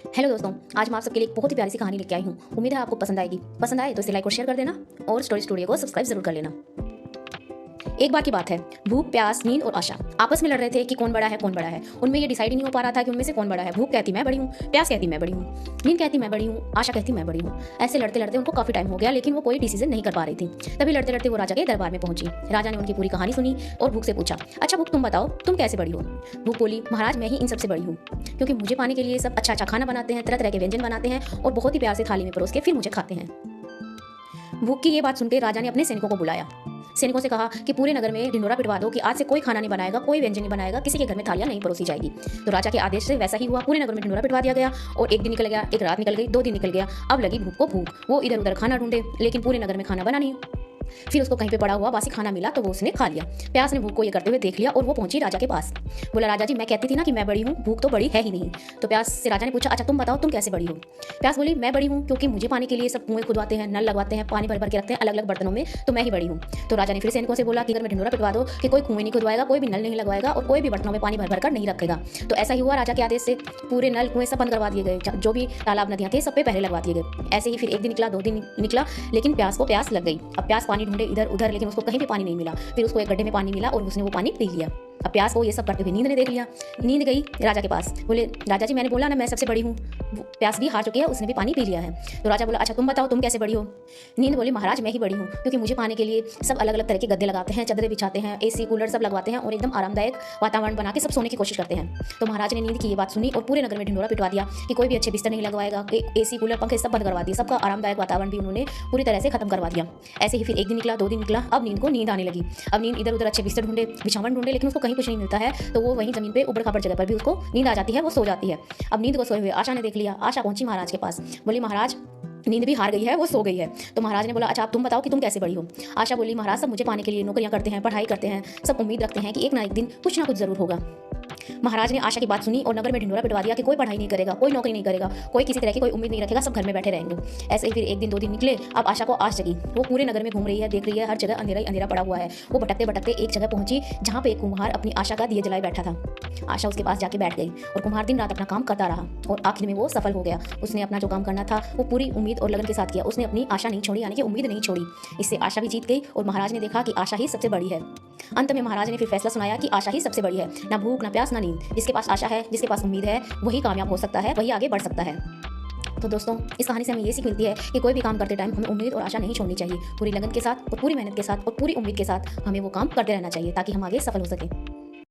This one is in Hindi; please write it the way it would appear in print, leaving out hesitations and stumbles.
हेलो दोस्तों, आज मैं आप सबके लिए एक बहुत ही प्यारी सी कहानी लेके आई हूँ। उम्मीद है आपको पसंद आएगी। पसंद आए तो इसे लाइक और शेयर कर देना और स्टोरी स्टूडियो को सब्सक्राइब जरूर कर लेना। एक बार की बात है, भूख, प्यास, नींद और आशा आपस में लड़ रहे थे कि कौन बड़ा है कौन बड़ा है। उनमें ये डिसाइड ही नहीं हो पा रहा था कि उनमें से कौन बड़ा है। भूख कहती मैं बड़ी हूँ, प्यास कहती मैं बड़ी हूँ, नींद कहती मैं बड़ी हूँ, आशा कहती मैं बड़ी हूँ। ऐसे लड़ते लड़ते उनको काफी टाइम हो गया, लेकिन वो कोई डिसीजन नहीं कर पा रही थी। तभी लड़ते लड़ते वो राजा के दरबार में पहुंची। राजा ने उनकी पूरी कहानी सुनी और भूख से पूछा, अच्छा भूख तुम बताओ, तुम कैसे बड़ी हो। भूख बोली, महाराज मैं ही इन सबसे बड़ी हूँ, क्योंकि मुझे पाने के लिए सब अच्छा अच्छा खाना बनाते हैं, तरह तरह के व्यंजन बनाते हैं और बहुत ही प्यार से थाली में परोस के फिर मुझे खाते हैं। भूख की ये बात सुनकर राजा ने अपने सैनिकों को बुलाया। सैनिकों से कहा कि पूरे नगर में ढिंढोरा पिटवा दो कि आज से कोई खाना नहीं बनाएगा, कोई व्यंजन नहीं बनाएगा, किसी के घर में थालियां नहीं परोसी जाएगी। तो राजा के आदेश से वैसा ही हुआ। पूरे नगर में ढिंढोरा पिटवा दिया गया और एक दिन निकल गया, एक रात निकल गई, 2 दिन निकल गया। अब लगी भूख को भूख। वो इधर उधर खाना ढूंढे, लेकिन पूरे नगर में खाना बना नहीं। फिर उसको कहीं पे पड़ा हुआ बासी खाना मिला तो वो उसने खा लिया। प्यास ने भूख को ये करते हुए देख लिया और वो पहुंची राजा के पास। बोला, राजा जी मैं कहती थी ना कि मैं बड़ी हूँ, भूख तो बड़ी है ही नहीं। तो प्यास से राजा ने पूछा, अच्छा तुम बताओ तुम कैसे बड़ी हो। प्यास बोली, मैं बड़ी हूँ क्योंकि मुझे पानी के लिए सब कुएं खुदवाते हैं, नल लगवाते हैं, पानी भर भर के रखते हैं अलग अलग बर्तनों में, तो मैं ही बड़ी हूँ। तो राजा ने फिर सैनिकों से बोला कि अगर मैं ढिंढोरा पिटवा दो कि कोई कुएं नहीं खुदवाएगा, कोई भी नल नहीं लगवाएगा और कोई भी बर्तनों में पानी भर भर कर नहीं रखेगा। तो ऐसा ही हुआ। राजा के आदेश से पूरे नल कुएं सब बंद करवा दिए गए, जो भी तालाब नदियां थे सब पे पहरे लगवा दिए गए। ऐसे ही फिर एक दिन निकला, 2 दिन निकला, लेकिन प्यास को प्यास लग गई। अब प्यास पानी ढूंढे इधर उधर, लेकिन उसको कहीं भी पानी नहीं मिला। फिर उसको एक गड्ढे में पानी मिला और उसने वो पानी पी लिया। अब प्यास को ये सब करते हुए नींद ने देख लिया। नींद गई राजा के पास। बोले, राजा जी मैंने बोला ना मैं सबसे बड़ी हूँ। प्यास भी हार चुकी है, उसने भी पानी पी लिया है। तो राजा बोला, अच्छा तुम बताओ तुम कैसे बड़ी हो। नींद बोली, महाराज मैं ही बड़ी हूँ, क्योंकि मुझे पाने के लिए सब अलग अलग तरह के गद्दे लगाते हैं, चादरें बिछाते हैं, एसी कूलर सब लगवाते हैं और एकदम आरामदायक वातावरण बना के सब सोने की कोशिश करते हैं। तो महाराज ने नींद की ये बात सुनी और पूरे नगर में ढिंढोरा पिटवा दिया कि कोई भी अच्छे बिस्तर नहीं लगवाएगा, एसी कूलर पंखे सब बंद करवा दिए, सबका आरामदायक वातावरण भी उन्होंने पूरी तरह से खत्म करवा दिया। ऐसे ही फिर एक दिन निकला, 2 दिन निकला। अब नींद को नींद आने लगी। अब नींद इधर उधर अच्छे बिस्तर ढूंढे, बिछावन ढूंढे, लेकिन उसको कहीं कुछ नहीं मिलता है। तो वो वहीं जमीन पे उबड़ खाबड़ जगह पर भी उसको नींद आ जाती है, वो सो जाती है। अब नींद को सोए हुए आशा ने देख लिया। आशा पहुंची महाराज के पास। बोली, महाराज नींद भी हार गई है, वो सो गई है। तो महाराज ने बोला, अच्छा आप तुम बताओ कि तुम कैसे बड़ी हो। आशा बोली, महाराज सब मुझे पाने के लिए नौकरियां करते हैं, पढ़ाई करते हैं, सब उम्मीद रखते हैं कि एक ना एक दिन कुछ ना कुछ जरूर होगा। महाराज ने आशा की बात सुनी और नगर में ढिंढोरा पिटवा दिया कि कोई पढ़ाई नहीं करेगा, कोई नौकरी नहीं करेगा, कोई किसी तरह की कोई उम्मीद नहीं रखेगा, सब घर में बैठे रहेंगे। ऐसे ही फिर एक दिन 2 दिन निकले। अब आशा को आस जगी। वो पूरे नगर में घूम रही है, देख रही है हर जगह अंधेरा ही अंधेरा पड़ा हुआ है। वो भटकते भटकते एक जगह पहुंची जहाँ पे एक कुम्हार अपनी आशा का दिए जलाए बैठा था। आशा उसके पास जाके बैठ गई और कुम्हार दिन रात अपना काम करता रहा और आखिर में वो सफल हो गया। उसने अपना जो काम करना था वो पूरी उम्मीद और लगन के साथ किया। उसने अपनी आशा नहीं छोड़ी, यानी कि उम्मीद नहीं छोड़ी। इससे आशा भी जीत गई और महाराज ने देखा कि आशा ही सबसे बड़ी है। अंत में महाराज ने फिर फैसला सुनाया कि आशा ही सबसे बड़ी है, ना भूख ना प्यास ना नींद। जिसके पास आशा है, जिसके पास उम्मीद है, वही कामयाब हो सकता है, वही आगे बढ़ सकता है। तो दोस्तों, इस कहानी से हमें ये सीख मिलती है कि कोई भी काम करते टाइम हमें उम्मीद और आशा नहीं छोड़नी चाहिए। पूरी लगन के साथ और पूरी मेहनत के साथ और पूरी उम्मीद के साथ हमें वो काम करते रहना चाहिए ताकि हम आगे सफल हो सकें।